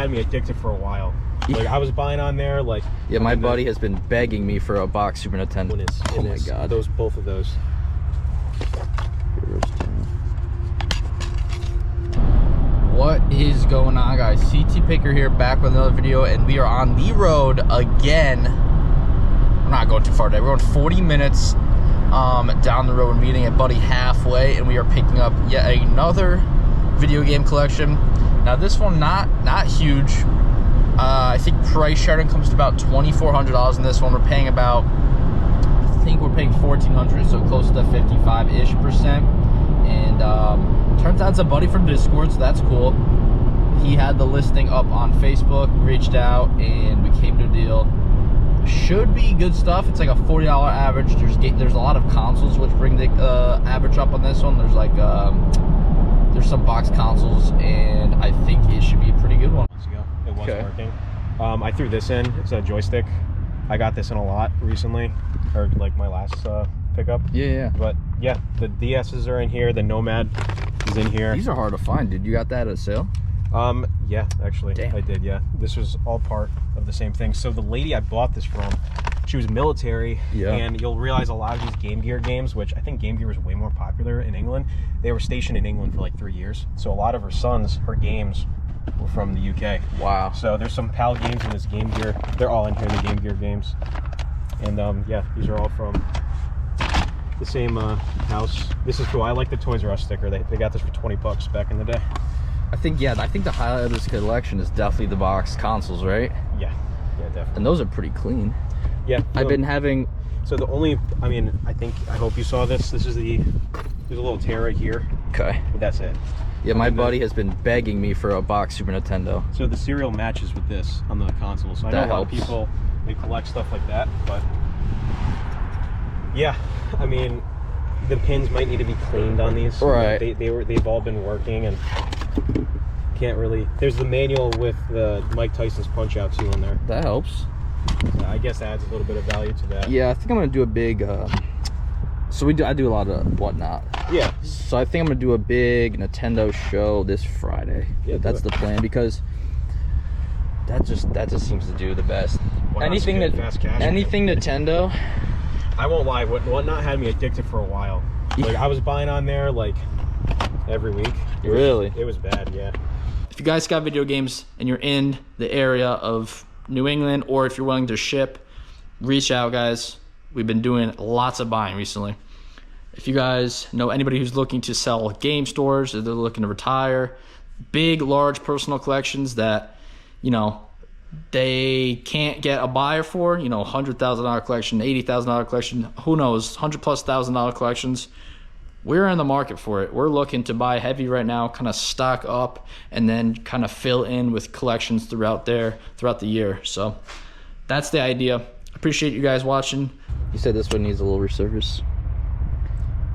Had me addicted for a while. Like I was buying on there, like my buddy has been begging me for a box Super Nintendo. Oh my god, both of those. What is going on, guys? CT Picker here, back with another video, and we are on the road again. We're not going too far today. We're going 40 minutes down the road. We're meeting a buddy halfway, and we are picking up yet another video game collection. Now this one not huge. I think price sharing comes to about $2,400 in this one. We're paying about, I think we're paying $1,400, so close to 55-ish%. And turns out it's a buddy from Discord, so that's cool. He had the listing up on Facebook, reached out, and we came to a deal. Should be good stuff. It's like a $40 average. There's a lot of consoles which bring the average up on this one. There's like there's some box consoles, and I think it should be a pretty good one. It was working. I threw this in. It's a joystick. I got this in a lot recently, or like my last pickup. Yeah. But yeah, the DSs are in here. The Nomad is in here. These are hard to find, dude. You got that at a sale? Yeah, actually. Damn. I did, yeah. This was all part of the same thing. So the lady I bought this from, she was military, and you'll realize a lot of these Game Gear games, which I think Game Gear was way more popular in England, they were stationed in England for like 3 years. So a lot of her sons, her games were from the UK. Wow. So there's some PAL games in this Game Gear. They're all in here, the Game Gear games. And yeah, these are all from the same house. This is cool. I like the Toys R Us sticker. They got this for 20 bucks back in the day. I think the highlight of this collection is definitely the box consoles, right? Yeah, definitely. And those are pretty clean. Yeah. I've been having... So the only, I hope you saw this. This is there's a little tear right here. Okay. But that's it. Yeah, my buddy has been begging me for a box Super Nintendo. So the serial matches with this on the console. So I know a lot of people, they collect stuff like that, but yeah, I mean, the pins might need to be cleaned on these. Right. They've all been working, and can't really. There's the manual with the Mike Tyson's Punch Out too in there. That helps. So I guess adds a little bit of value to that. Yeah, I think I'm gonna do a big. I do a lot of whatnot. Yeah. So I think I'm gonna do a big Nintendo show this Friday. Yeah, that's the plan, because that just seems to do the best. Anything Nintendo. I won't lie. Whatnot had me addicted for a while. Like I was buying on there like every week. Really? It was bad. Yeah. If you guys got video games and you're in the area of New England, or if you're willing to ship, reach out, guys. We've been doing lots of buying recently. If you guys know anybody who's looking to sell game stores, or they're looking to retire, big, large personal collections that, you know, they can't get a buyer for, you know, $100,000 collection, $80,000 collection, who knows, $100,000+ collections. We're in the market for it. We're looking to buy heavy right now, kind of stock up, and then kind of fill in with collections throughout the year. So that's the idea. Appreciate you guys watching. You said this one needs a little resurface.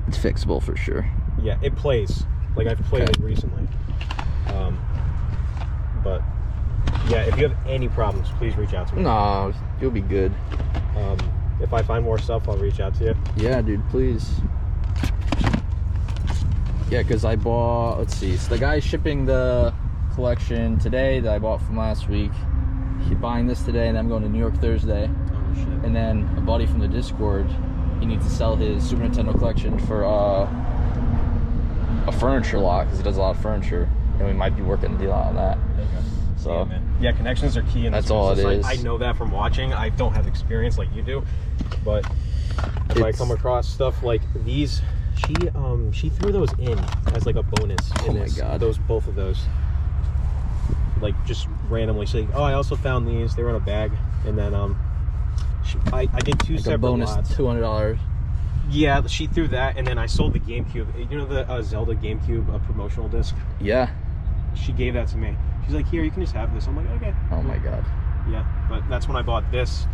It's fixable for sure. Yeah, it plays. Like I've played it recently. But yeah, if you have any problems, please reach out to me. No, you'll be good. If I find more stuff, I'll reach out to you. Yeah, dude, please. Yeah, because I bought, let's see, so the guy shipping the collection today that I bought from last week, he's buying this today, and I'm going to New York Thursday. Oh, shit. And then a buddy from the Discord, he needs to sell his Super Nintendo collection for a furniture lot, because he does a lot of furniture, and we might be working a deal out on that. Okay. So, yeah, man. Yeah, connections are key in this that's all it is. I know that from watching. I don't have experience like you do, but if I come across stuff like these, she threw those in as like a bonus. Oh my god! Both of those, like just randomly. She's like, oh, I also found these. They were in a bag, and then I did two separate bonus lots. $200. Yeah, she threw that, and then I sold the GameCube. You know the Zelda GameCube promotional disc? Yeah. She gave that to me. She's like, here, you can just have this. I'm like, okay. Oh my god. Yeah, but that's when I bought this.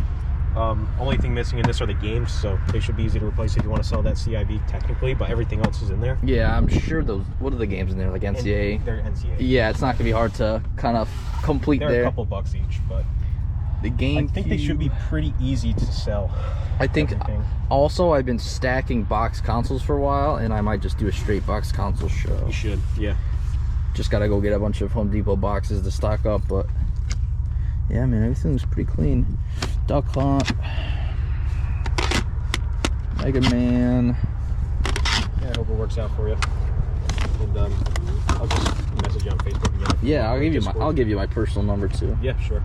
Only thing missing in this are the games, so they should be easy to replace if you want to sell that CIV technically, but everything else is in there. Yeah, I'm sure those, what are the games in there, like NCAA? They're NCAA. Yeah, it's not going to be hard to kind of complete there. They're a couple bucks each, but the game. I think they should be pretty easy to sell. I think also I've been stacking box consoles for a while, and I might just do a straight box console show. You should, yeah. Just gotta go get a bunch of Home Depot boxes to stock up, but yeah, man, everything's pretty clean. Duck Hunt, Mega Man. Yeah, I hope it works out for you. And I'll just message you on Facebook again. Yeah, I'll give you my personal number too. Yeah, sure.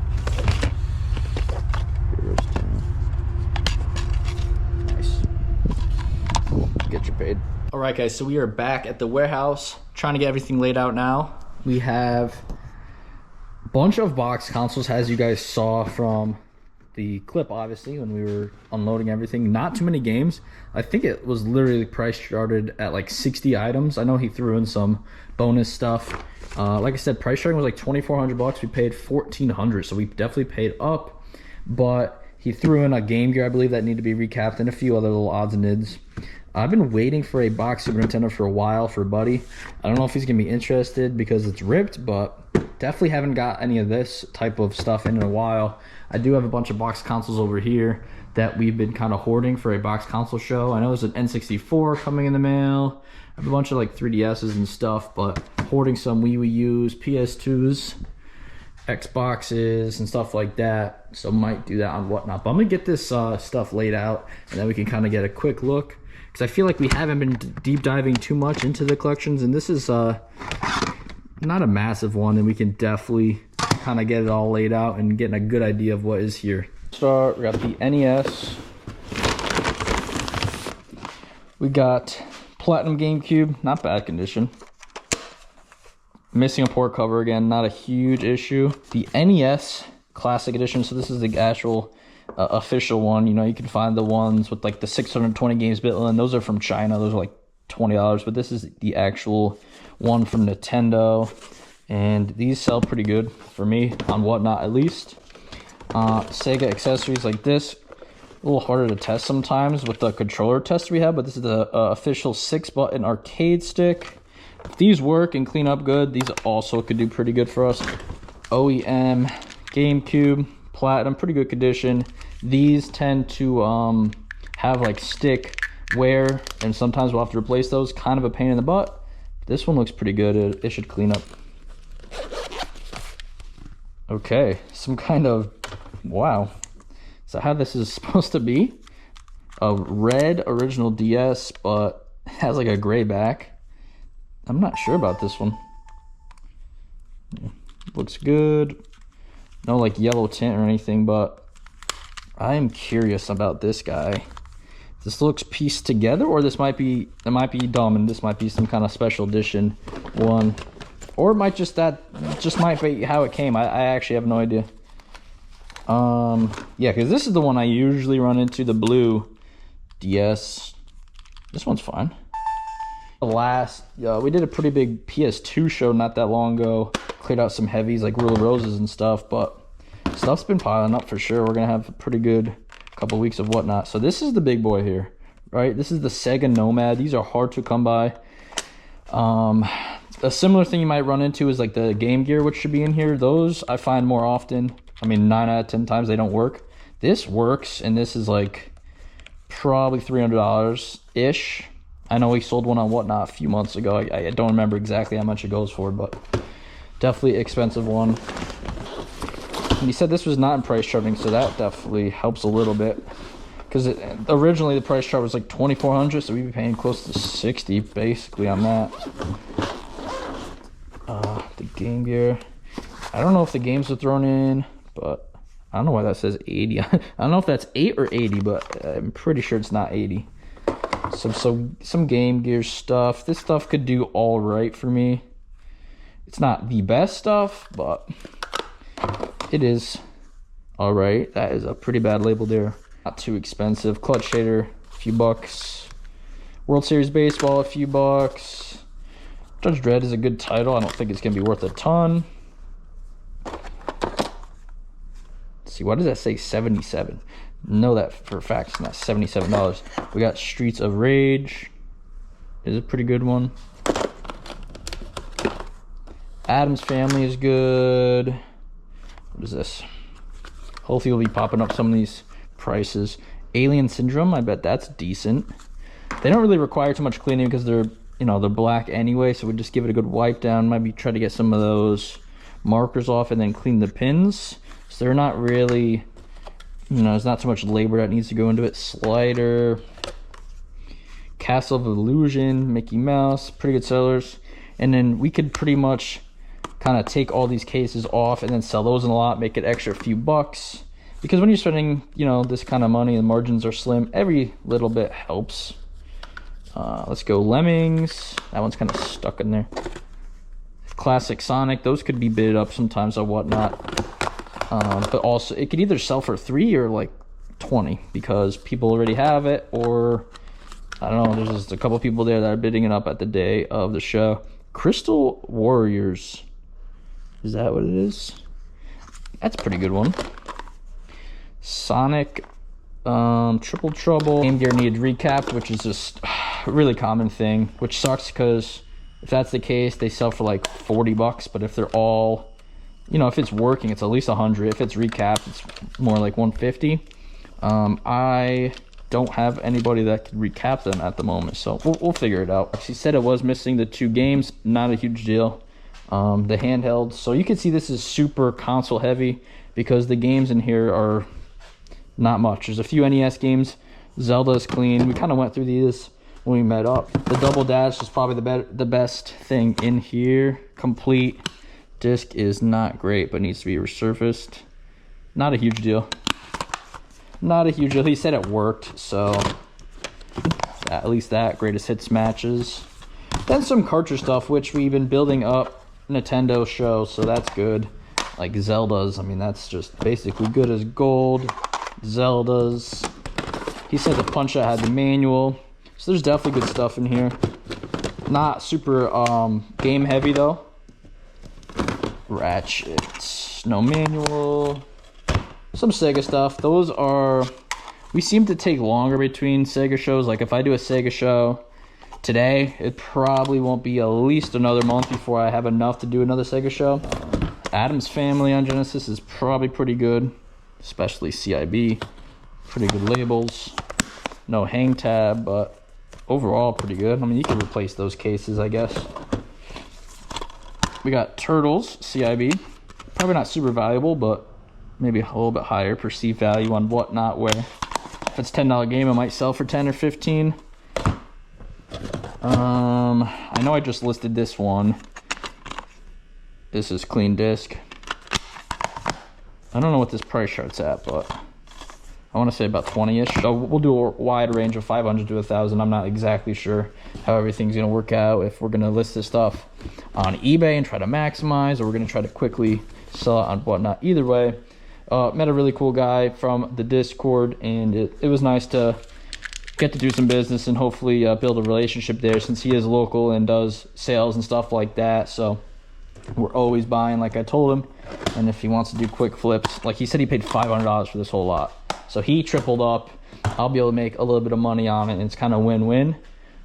Nice. Cool. Get you paid. All right, guys. So we are back at the warehouse, trying to get everything laid out now. We have a bunch of box consoles, as you guys saw from the clip, obviously, when we were unloading everything. Not too many games. I think it was literally price charted at like 60 items. I know he threw in some bonus stuff. Like I said, price charting was like 2,400 bucks. We paid 1,400, so we definitely paid up. But he threw in a Game Gear, I believe, that needed to be recapped, and a few other little odds and ends. I've been waiting for a box Super Nintendo for a while for Buddy. I don't know if he's gonna be interested because it's ripped, but definitely haven't got any of this type of stuff in a while. I do have a bunch of box consoles over here that we've been kind of hoarding for a box console show. I know there's an N64 coming in the mail. I have a bunch of like 3DSs and stuff, but hoarding some Wii U's, PS2s, Xboxes, and stuff like that. So might do that on Whatnot. But I'm gonna get this stuff laid out, and then we can kind of get a quick look. Because I feel like we haven't been deep diving too much into the collections, and this is not a massive one, and we can definitely kind of get it all laid out and getting a good idea of what is here. Start, we got the NES. We got Platinum GameCube, not bad condition. Missing a port cover again, not a huge issue. The NES Classic Edition, so this is the actual official one. You know, you can find the ones with like the 620 games bit, and those are from China. Those are like $20, but this is the actual one from Nintendo, and these sell pretty good for me on Whatnot, at least. Sega accessories like this, a little harder to test sometimes with the controller test we have, but this is the official 6-button arcade stick. If these work and clean up good, these also could do pretty good for us. OEM GameCube Platinum, pretty good condition. These tend to have like stick wear, and sometimes we'll have to replace those. Kind of a pain in the butt. This one looks pretty good. It should clean up. Okay, some kind of, wow. Is that how this is supposed to be? A red original DS, but has like a gray back. I'm not sure about this one. Looks good. No like yellow tint or anything, but I am curious about this guy. This looks pieced together, or this might be, it might be dumb, and this might be some kind of special edition one, or it might just might be how it came. I actually have no idea. Yeah, because this is the one I usually run into, the blue DS. This one's fine. We did a pretty big PS2 show not that long ago. Cleared out some heavies like Rule of Roses and stuff, but stuff's been piling up for sure. We're gonna have a pretty good couple weeks of Whatnot. So this is the big boy here, right? This is the Sega Nomad. These are hard to come by. A similar thing you might run into is like the Game Gear, which should be in here. Those I find more often. I mean, 9 out of 10 times they don't work. This works, and this is like probably $300-ish. I know we sold one on Whatnot a few months ago. I don't remember exactly how much it goes for, but definitely expensive one. And he said this was not in price charting, so that definitely helps a little bit. Because originally the price chart was like $2,400, so we'd be paying close to $60 basically on that. The Game Gear. I don't know if the games are thrown in, but I don't know why that says 80. I don't know if that's 8 or 80, but I'm pretty sure it's not 80. Some Game Gear stuff. This stuff could do all right for me. It's not the best stuff, but it is all right. That is a pretty bad label there. Not too expensive. Clutch Shader, a few bucks. World Series Baseball, a few bucks. Judge Dredd is a good title. I don't think it's gonna be worth a ton. Let's see, why does that say 77? Know that for a fact it's not $77. We got Streets of Rage. Is a pretty good one. Addams Family is good. What is this? Hopefully we'll be popping up some of these prices. Alien Syndrome, I bet that's decent. They don't really require too much cleaning because they're you know, they're black anyway, so we just give it a good wipe down. Maybe try to get some of those markers off and then clean the pins. So they're not really, you know, there's not so much labor that needs to go into it. Slider, Castle of Illusion, Mickey Mouse, pretty good sellers. And then we could pretty much kind of take all these cases off and then sell those in a lot, make it extra few bucks. Because when you're spending, you know, this kind of money, the margins are slim, every little bit helps. Let's go Lemmings. That one's kind of stuck in there. Classic Sonic, those could be bid up sometimes or whatnot. But also, it could either sell for 3 or like 20 because people already have it, or I don't know, there's just a couple people there that are bidding it up at the day of the show. Crystal Warriors, is that what it is? That's a pretty good one. Sonic, Triple Trouble. Game Gear needed recapped, which is just a really common thing, which sucks because if that's the case, they sell for like 40 bucks, but if they're all, you know, if it's working, it's at least 100. If it's recapped, it's more like 150. I don't have anybody that could recap them at the moment, so we'll figure it out. She said it was missing the 2 games, not a huge deal. The handheld, so you can see this is super console heavy because the games in here are not much. There's a few NES games. Zelda's clean. We kind of went through these when we met up. The Double Dash is probably the best thing in here. Complete. Disc is not great, but needs to be resurfaced. Not a huge deal. Not a huge deal. He said it worked, so at least that. Greatest hits matches. Then some cartridge stuff, which we've been building up Nintendo shows, so that's good. Like Zelda's, I mean, that's just basically good as gold. Zelda's. He said the Punch-Out had the manual, so there's definitely good stuff in here. Not super game heavy though. Ratchet, no manual. Some Sega stuff. Those are, we seem to take longer between Sega shows. Like if I do a Sega show today, it probably won't be at least another month before I have enough to do another Sega show. Addams Family on Genesis is probably pretty good, especially CIB. Pretty good labels. No hang tab, but overall pretty good. I mean, you can replace those cases, I guess. We got Turtles, CIB. Probably not super valuable, but maybe a little bit higher perceived value on whatnot, where if it's a $10 game, it might sell for 10 or 15. I know I just listed this one. This is clean disc. I don't know what this price chart's at, but I want to say about 20-ish. So we'll do a wide range of 500 to 1,000. I'm not exactly sure how everything's going to work out, if we're going to list this stuff on eBay and try to maximize, or we're going to try to quickly sell it on whatnot. Either way, met a really cool guy from the Discord, and it was nice to get to do some business and hopefully build a relationship there, since he is local and does sales and stuff like that. So we're always buying, like I told him. And if he wants to do quick flips, like he said, he paid $500 for this whole lot, so he tripled up. I'll be able to make a little bit of money on it, and it's kind of win-win.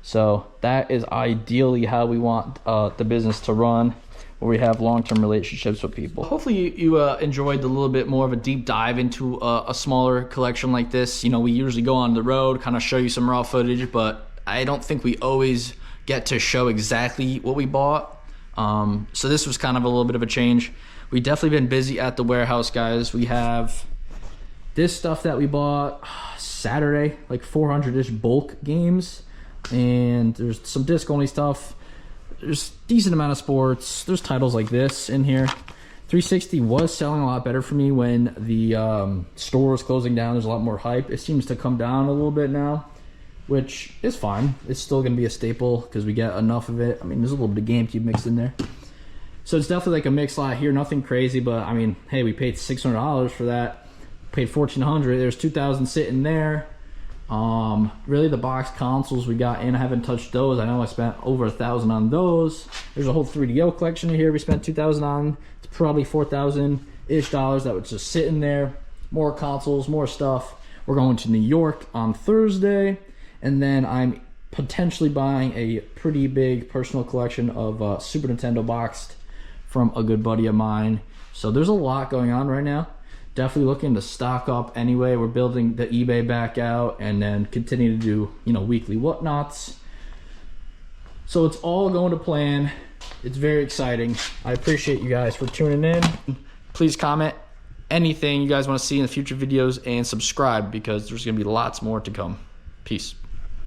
So that is ideally how we want the business to run, where we have long-term relationships with people. Hopefully you enjoyed a little bit more of a deep dive into a smaller collection like this. You know, we usually go on the road, kind of show you some raw footage, but I don't think we always get to show exactly what we bought. So this was kind of a little bit of a change. We've definitely been busy at the warehouse, guys. We have this stuff that we bought Saturday, like 400-ish bulk games, and there's some disc-only stuff. There's a decent amount of sports. There's titles like this in here. 360 was selling a lot better for me when the store was closing down. There's a lot more hype. It seems to come down a little bit now, which is fine. It's still going to be a staple because we get enough of it. I mean, there's a little bit of GameCube mixed in there. So it's definitely like a mix lot here. Nothing crazy, but I mean, hey, we paid $600 for that. Paid $1,400. There's $2,000 sitting there. Really the box consoles we got in, I haven't touched those. I know I spent over $1,000 on those. There's a whole 3DO collection in here we spent $2,000 on. It's probably $4,000-ish that was just sitting there. More consoles, more stuff. We're going to New York on Thursday, and then I'm potentially buying a pretty big personal collection of Super Nintendo boxed from a good buddy of mine. So there's a lot going on right now. Definitely looking to stock up anyway. We're building the eBay back out, and then continue to do, you know, weekly whatnots. So it's all going to plan. It's very exciting. I appreciate you guys for tuning in. Please comment anything you guys want to see in the future videos and subscribe because there's going to be lots more to come. Peace.